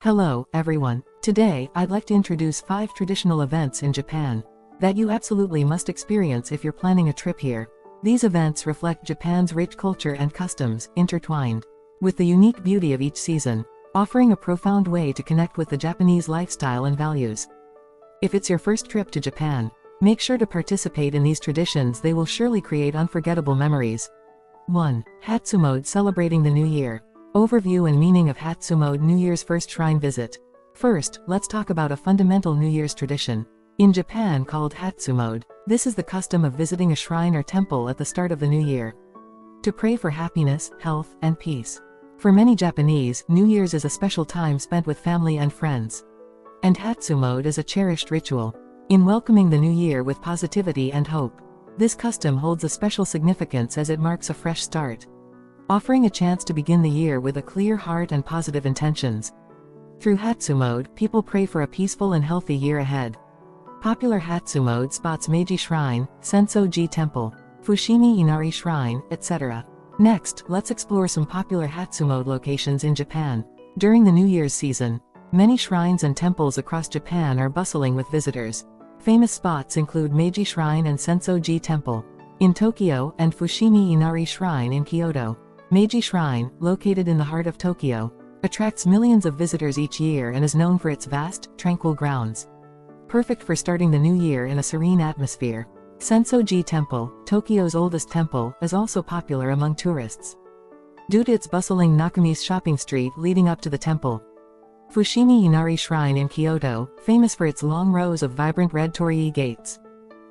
Hello, everyone. Today, I'd like to introduce 5 traditional events in Japan that you absolutely must experience if you're planning a trip here. These events reflect Japan's rich culture and customs, intertwined with the unique beauty of each season, offering a profound way to connect with the Japanese lifestyle and values. If it's your first trip to Japan, make sure to participate in these traditions. They will surely create unforgettable memories. 1. Hatsumode, celebrating the New Year. Overview and meaning of Hatsumode, New Year's first shrine visit. First, let's talk about a fundamental New Year's tradition in Japan called Hatsumode. This is the custom of visiting a shrine or temple at the start of the new year to pray for happiness, health, and peace. For many Japanese, New Year's is a special time spent with family and friends, and Hatsumode is a cherished ritual in welcoming the new year with positivity and hope. This custom holds a special significance as it marks a fresh start, offering a chance to begin the year with a clear heart and positive intentions. Through Hatsumode, people pray for a peaceful and healthy year ahead. Popular Hatsumode spots: Meiji Shrine, Senso-ji Temple, Fushimi Inari Shrine, etc. Next, let's explore some popular Hatsumode locations in Japan. During the New Year's season, many shrines and temples across Japan are bustling with visitors. Famous spots include Meiji Shrine and Senso-ji Temple in Tokyo and Fushimi Inari Shrine in Kyoto. Meiji Shrine, located in the heart of Tokyo, attracts millions of visitors each year and is known for its vast, tranquil grounds, perfect for starting the new year in a serene atmosphere. Senso-ji Temple, Tokyo's oldest temple, is also popular among tourists due to its bustling Nakamise shopping street leading up to the temple. Fushimi Inari Shrine in Kyoto, famous for its long rows of vibrant red torii gates,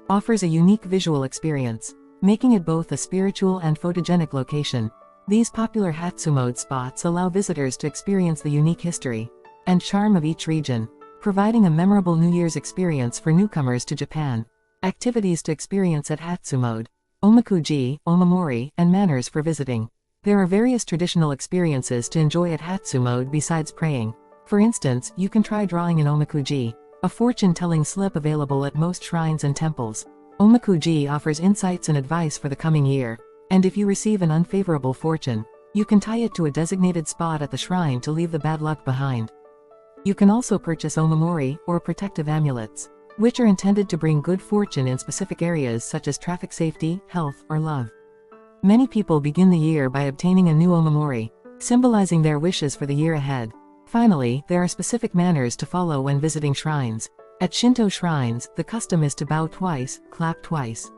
offers a unique visual experience, making it both a spiritual and photogenic location. These popular Hatsumode spots allow visitors to experience the unique history and charm of each region, providing a memorable New Year's experience for newcomers to Japan. Activities to experience at Hatsumode: Omakuji, omamori, and manners for visiting. There are various traditional experiences to enjoy at Hatsumode besides praying. For instance, you can try drawing an omakuji, a fortune-telling slip available at most shrines and temples. Omakuji offers insights and advice for the coming year, and if you receive an unfavorable fortune, you can tie it to a designated spot at the shrine to leave the bad luck behind. You can also purchase omamori, or protective amulets, which are intended to bring good fortune in specific areas such as traffic safety, health, or love. Many people begin the year by obtaining a new omamori, symbolizing their wishes for the year ahead. Finally, there are specific manners to follow when visiting shrines. At Shinto shrines, the custom is to bow twice, clap twice,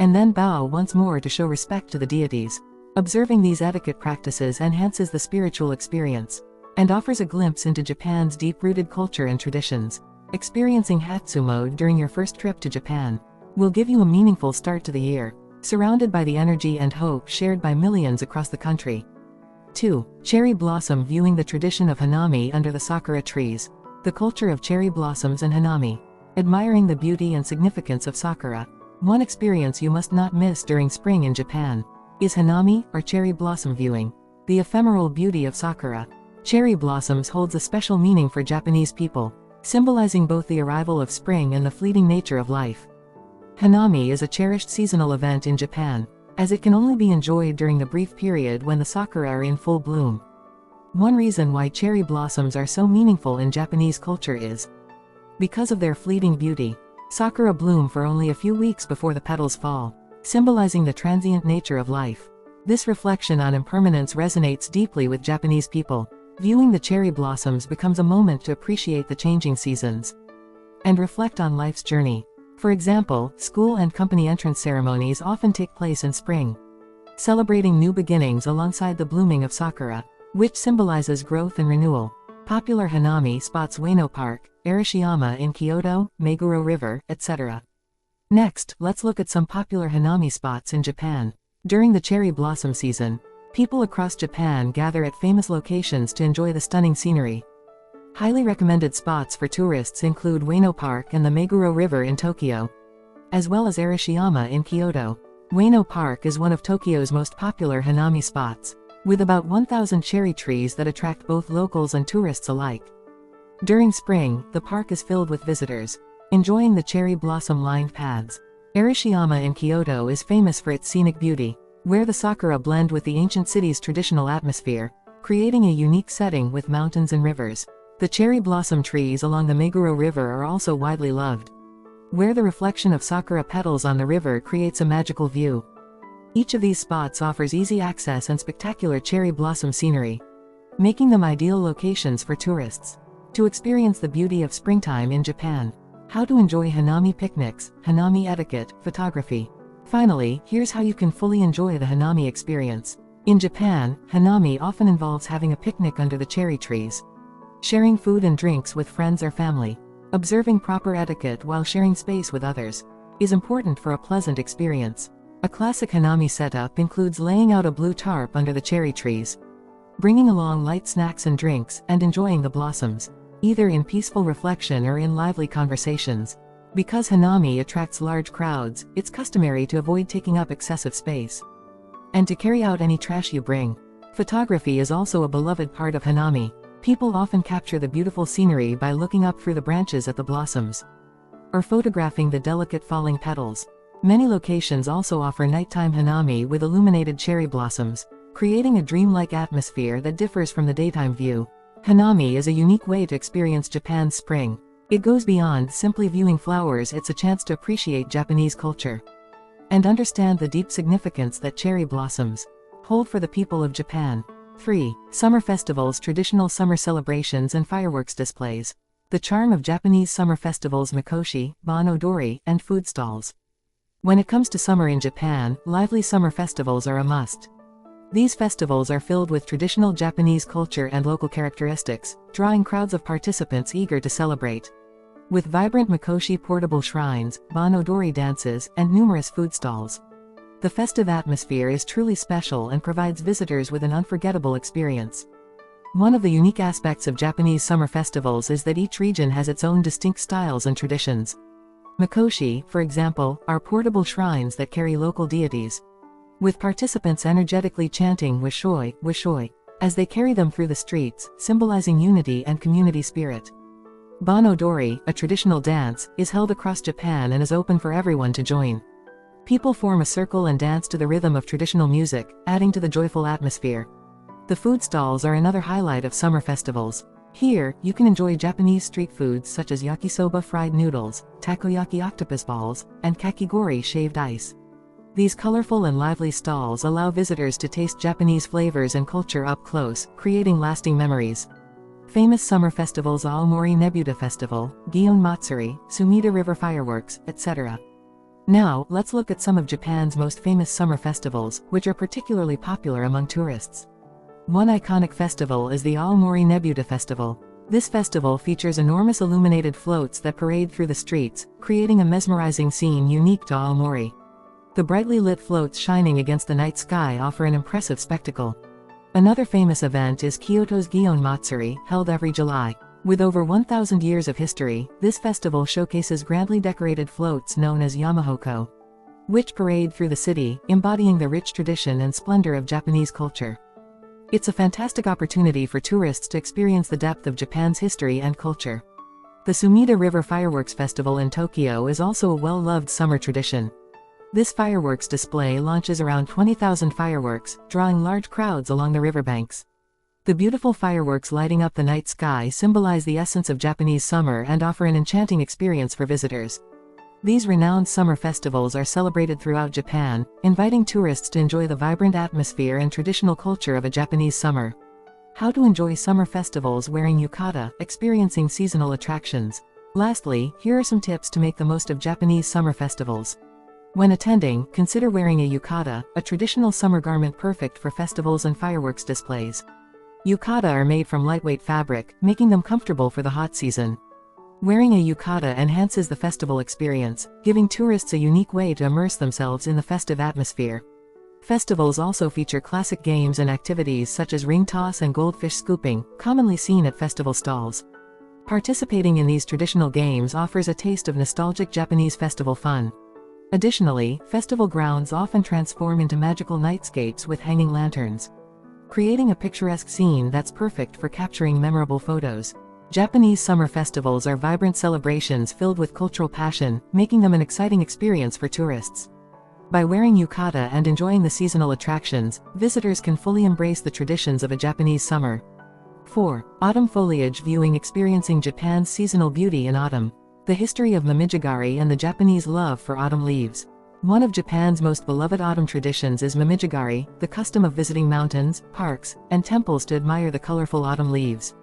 and then bow once more to show respect to the deities. Observing these etiquette practices enhances the spiritual experience and offers a glimpse into Japan's deep-rooted culture and traditions. Experiencing Hatsumode during your first trip to Japan will give you a meaningful start to the year, surrounded by the energy and hope shared by millions across the country. 2. Cherry blossom viewing, the tradition of Hanami under the sakura trees. The culture of cherry blossoms and Hanami. Admiring the beauty and significance of sakura. One experience you must not miss during spring in Japan is Hanami, or cherry blossom viewing. The ephemeral beauty of sakura cherry blossoms holds a special meaning for Japanese people, symbolizing both the arrival of spring and the fleeting nature of life. Hanami is a cherished seasonal event in Japan, as it can only be enjoyed during the brief period when the sakura are in full bloom. One reason why cherry blossoms are so meaningful in Japanese culture is because of their fleeting beauty. Sakura bloom for only a few weeks before the petals fall, symbolizing the transient nature of life. This reflection on impermanence resonates deeply with Japanese people. Viewing the cherry blossoms becomes a moment to appreciate the changing seasons and reflect on life's journey. For example, school and company entrance ceremonies often take place in spring, celebrating new beginnings alongside the blooming of sakura, which symbolizes growth and renewal. Popular Hanami spots: Ueno Park, Arashiyama in Kyoto, Meguro River, etc. Next, let's look at some popular Hanami spots in Japan. During the cherry blossom season, people across Japan gather at famous locations to enjoy the stunning scenery. Highly recommended spots for tourists include Ueno Park and the Meguro River in Tokyo, as well as Arashiyama in Kyoto. Ueno Park is one of Tokyo's most popular Hanami spots, with about 1,000 cherry trees that attract both locals and tourists alike. During spring, the park is filled with visitors, enjoying the cherry blossom-lined paths. Arashiyama in Kyoto is famous for its scenic beauty, where the sakura blend with the ancient city's traditional atmosphere, creating a unique setting with mountains and rivers. The cherry blossom trees along the Meguro River are also widely loved, where the reflection of sakura petals on the river creates a magical view. Each of these spots offers easy access and spectacular cherry blossom scenery, making them ideal locations for tourists. To experience the beauty of springtime in Japan. How to enjoy Hanami picnics, Hanami etiquette, photography. Finally, here's how you can fully enjoy the Hanami experience. In Japan, Hanami often involves having a picnic under the cherry trees, sharing food and drinks with friends or family. Observing proper etiquette while sharing space with others is important for a pleasant experience. A classic Hanami setup includes laying out a blue tarp under the cherry trees, bringing along light snacks and drinks, and enjoying the blossoms, either in peaceful reflection or in lively conversations. Because Hanami attracts large crowds, it's customary to avoid taking up excessive space, and to carry out any trash you bring. Photography is also a beloved part of Hanami. People often capture the beautiful scenery by looking up through the branches at the blossoms, or photographing the delicate falling petals. Many locations also offer nighttime Hanami with illuminated cherry blossoms, creating a dreamlike atmosphere that differs from the daytime view. Hanami is a unique way to experience Japan's spring. It goes beyond simply viewing flowers. It's a chance to appreciate Japanese culture and understand the deep significance that cherry blossoms hold for the people of Japan. 3. Summer festivals, traditional summer celebrations and fireworks displays. The charm of Japanese summer festivals: mikoshi, bon odori, and food stalls. When it comes to summer in Japan, lively summer festivals are a must. These festivals are filled with traditional Japanese culture and local characteristics, drawing crowds of participants eager to celebrate. With vibrant mikoshi portable shrines, bon odori dances, and numerous food stalls, the festive atmosphere is truly special and provides visitors with an unforgettable experience. One of the unique aspects of Japanese summer festivals is that each region has its own distinct styles and traditions. Mikoshi, for example, are portable shrines that carry local deities, with participants energetically chanting "Wishoi, Wishoi" as they carry them through the streets, symbolizing unity and community spirit. Bon odori, a traditional dance, is held across Japan and is open for everyone to join. People form a circle and dance to the rhythm of traditional music, adding to the joyful atmosphere. The food stalls are another highlight of summer festivals. Here, you can enjoy Japanese street foods such as yakisoba fried noodles, takoyaki octopus balls, and kakigori shaved ice. These colorful and lively stalls allow visitors to taste Japanese flavors and culture up close, creating lasting memories. Famous summer festivals: Aomori Nebuta Festival, Gion Matsuri, Sumida River Fireworks, etc. Now, let's look at some of Japan's most famous summer festivals, which are particularly popular among tourists. One iconic festival is the Aomori Nebuta Festival. This festival features enormous illuminated floats that parade through the streets, creating a mesmerizing scene unique to Aomori. The brightly lit floats shining against the night sky offer an impressive spectacle. Another famous event is Kyoto's Gion Matsuri, held every July. With over 1,000 years of history, this festival showcases grandly decorated floats known as Yamahoko, which parade through the city, embodying the rich tradition and splendor of Japanese culture. It's a fantastic opportunity for tourists to experience the depth of Japan's history and culture. The Sumida River Fireworks Festival in Tokyo is also a well-loved summer tradition. This fireworks display launches around 20,000 fireworks, drawing large crowds along the riverbanks. The beautiful fireworks lighting up the night sky symbolize the essence of Japanese summer and offer an enchanting experience for visitors. These renowned summer festivals are celebrated throughout Japan, inviting tourists to enjoy the vibrant atmosphere and traditional culture of a Japanese summer. How to enjoy summer festivals wearing yukata, experiencing seasonal attractions. Lastly, here are some tips to make the most of Japanese summer festivals. When attending, consider wearing a yukata, a traditional summer garment perfect for festivals and fireworks displays. Yukata are made from lightweight fabric, making them comfortable for the hot season. Wearing a yukata enhances the festival experience, giving tourists a unique way to immerse themselves in the festive atmosphere. Festivals also feature classic games and activities such as ring toss and goldfish scooping, commonly seen at festival stalls. Participating in these traditional games offers a taste of nostalgic Japanese festival fun. Additionally, festival grounds often transform into magical nightscapes with hanging lanterns, creating a picturesque scene that's perfect for capturing memorable photos. Japanese summer festivals are vibrant celebrations filled with cultural passion, making them an exciting experience for tourists. By wearing yukata and enjoying the seasonal attractions, visitors can fully embrace the traditions of a Japanese summer. 4. Autumn foliage viewing experiencing Japan's seasonal beauty in autumn. The history of Momiji-gari and the Japanese love for autumn leaves. One of Japan's most beloved autumn traditions is Momiji-gari, the custom of visiting mountains, parks, and temples to admire the colorful autumn leaves.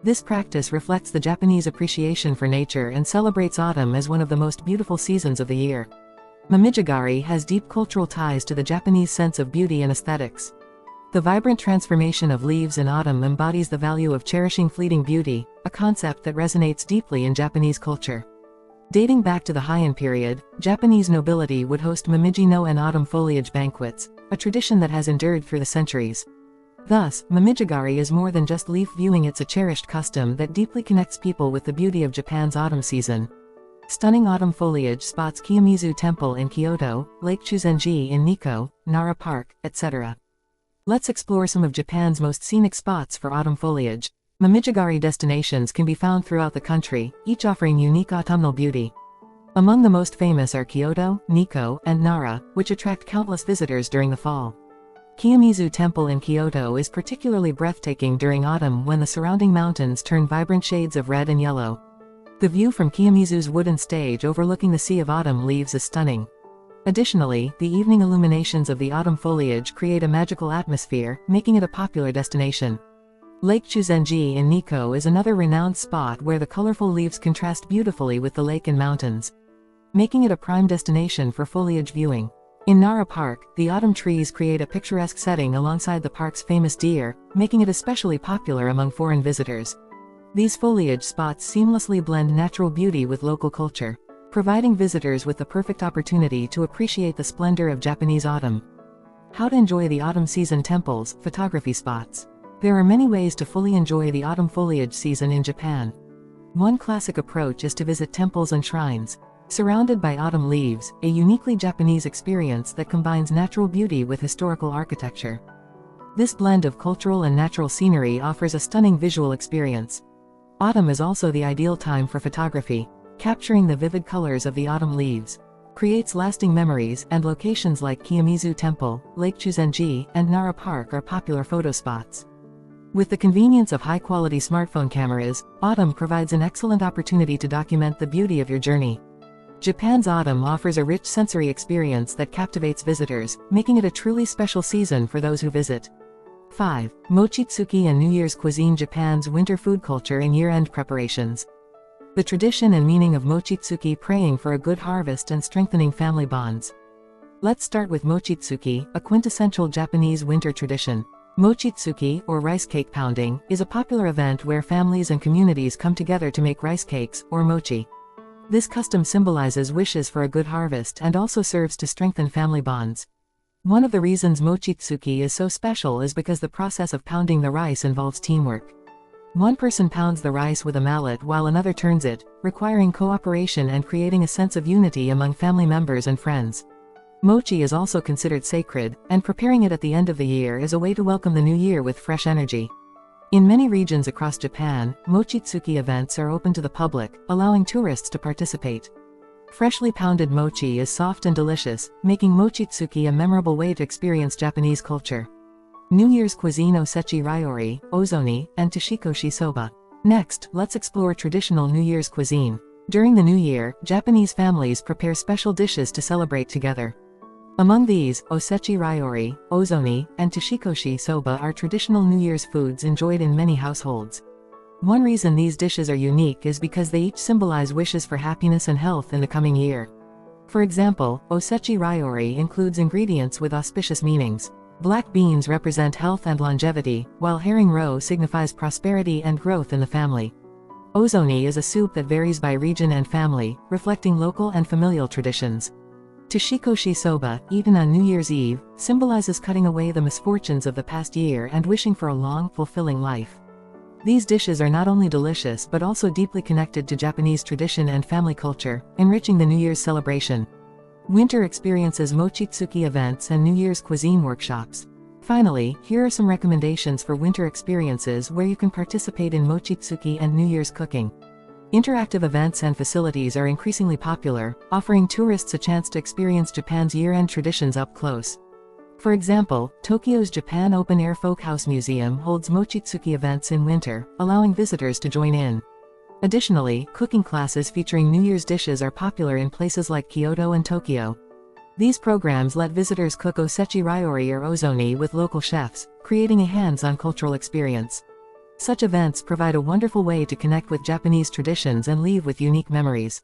This practice reflects the Japanese appreciation for nature and celebrates autumn as one of the most beautiful seasons of the year. Momiji-gari has deep cultural ties to the Japanese sense of beauty and aesthetics. The vibrant transformation of leaves in autumn embodies the value of cherishing fleeting beauty, a concept that resonates deeply in Japanese culture. Dating back to the Heian period, Japanese nobility would host Momiji-no and autumn foliage banquets, a tradition that has endured through the centuries. Thus, Momiji-gari is more than just leaf viewing, it's a cherished custom that deeply connects people with the beauty of Japan's autumn season. Stunning autumn foliage spots Kiyomizu Temple in Kyoto, Lake Chuzenji in Nikko, Nara Park, etc. Let's explore some of Japan's most scenic spots for autumn foliage. Momiji-gari destinations can be found throughout the country, each offering unique autumnal beauty. Among the most famous are Kyoto, Nikko, and Nara, which attract countless visitors during the fall. Kiyomizu Temple in Kyoto is particularly breathtaking during autumn when the surrounding mountains turn vibrant shades of red and yellow. The view from Kiyomizu's wooden stage overlooking the sea of autumn leaves is stunning. Additionally, the evening illuminations of the autumn foliage create a magical atmosphere, making it a popular destination. Lake Chuzenji in Nikko is another renowned spot where the colorful leaves contrast beautifully with the lake and mountains, making it a prime destination for foliage viewing. In Nara Park, the autumn trees create a picturesque setting alongside the park's famous deer, making it especially popular among foreign visitors. These foliage spots seamlessly blend natural beauty with local culture, providing visitors with the perfect opportunity to appreciate the splendor of Japanese autumn. How to enjoy the autumn season temples, photography spots. There are many ways to fully enjoy the autumn foliage season in Japan. One classic approach is to visit temples and shrines. Surrounded by autumn leaves, a uniquely Japanese experience that combines natural beauty with historical architecture. This blend of cultural and natural scenery offers a stunning visual experience. Autumn is also the ideal time for photography. Capturing the vivid colors of the autumn leaves creates lasting memories, and locations like Kiyomizu Temple, Lake Chuzenji, and Nara Park are popular photo spots. With the convenience of high-quality smartphone cameras, autumn provides an excellent opportunity to document the beauty of your journey. Japan's autumn offers a rich sensory experience that captivates visitors, making it a truly special season for those who visit. 5. Mochitsuki and New Year's cuisine. Japan's winter food culture and year-end preparations. The tradition and meaning of mochitsuki, praying for a good harvest and strengthening family bonds. Let's start with mochitsuki, a quintessential Japanese winter tradition. Mochitsuki, or rice cake pounding, is a popular event where families and communities come together to make rice cakes, or mochi. This custom symbolizes wishes for a good harvest and also serves to strengthen family bonds. One of the reasons mochitsuki is so special is because the process of pounding the rice involves teamwork. One person pounds the rice with a mallet while another turns it, requiring cooperation and creating a sense of unity among family members and friends. Mochi is also considered sacred, and preparing it at the end of the year is a way to welcome the new year with fresh energy. In many regions across Japan, mochitsuki events are open to the public, allowing tourists to participate. Freshly pounded mochi is soft and delicious, making mochitsuki a memorable way to experience Japanese culture. New Year's cuisine. Osechi ryori, ozoni, and tashikoshi soba. Next, let's explore traditional New Year's cuisine. During the New Year, Japanese families prepare special dishes to celebrate together. Among these, osechi ryori, ozoni, and tashikoshi soba are traditional New Year's foods enjoyed in many households. One reason these dishes are unique is because they each symbolize wishes for happiness and health in the coming year. For example, osechi ryori includes ingredients with auspicious meanings. Black beans represent health and longevity, while herring roe signifies prosperity and growth in the family. Ozoni is a soup that varies by region and family, reflecting local and familial traditions. Tashikoshi soba, eaten on New Year's Eve, symbolizes cutting away the misfortunes of the past year and wishing for a long, fulfilling life. These dishes are not only delicious but also deeply connected to Japanese tradition and family culture, enriching the New Year's celebration. Winter experiences. Mochitsuki events and New Year's cuisine workshops. Finally, here are some recommendations for winter experiences where you can participate in mochitsuki and New Year's cooking. Interactive events and facilities are increasingly popular, offering tourists a chance to experience Japan's year-end traditions up close. For example, Tokyo's Japan Open Air Folk House Museum holds mochitsuki events in winter, allowing visitors to join in. Additionally, cooking classes featuring New Year's dishes are popular in places like Kyoto and Tokyo. These programs let visitors cook osechi ryori or ozoni with local chefs, creating a hands-on cultural experience. Such events provide a wonderful way to connect with Japanese traditions and leave with unique memories.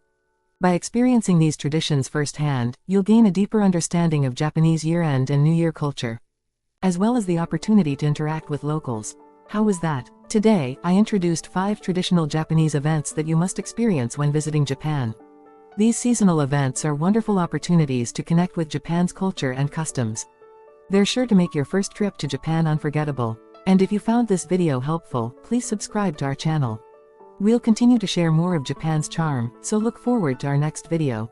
By experiencing these traditions firsthand, you'll gain a deeper understanding of Japanese year-end and New Year culture, as well as the opportunity to interact with locals. How was that? Today, I introduced 5 traditional Japanese events that you must experience when visiting Japan. These seasonal events are wonderful opportunities to connect with Japan's culture and customs. They're sure to make your first trip to Japan unforgettable. And if you found this video helpful, please subscribe to our channel. We'll continue to share more of Japan's charm, so look forward to our next video.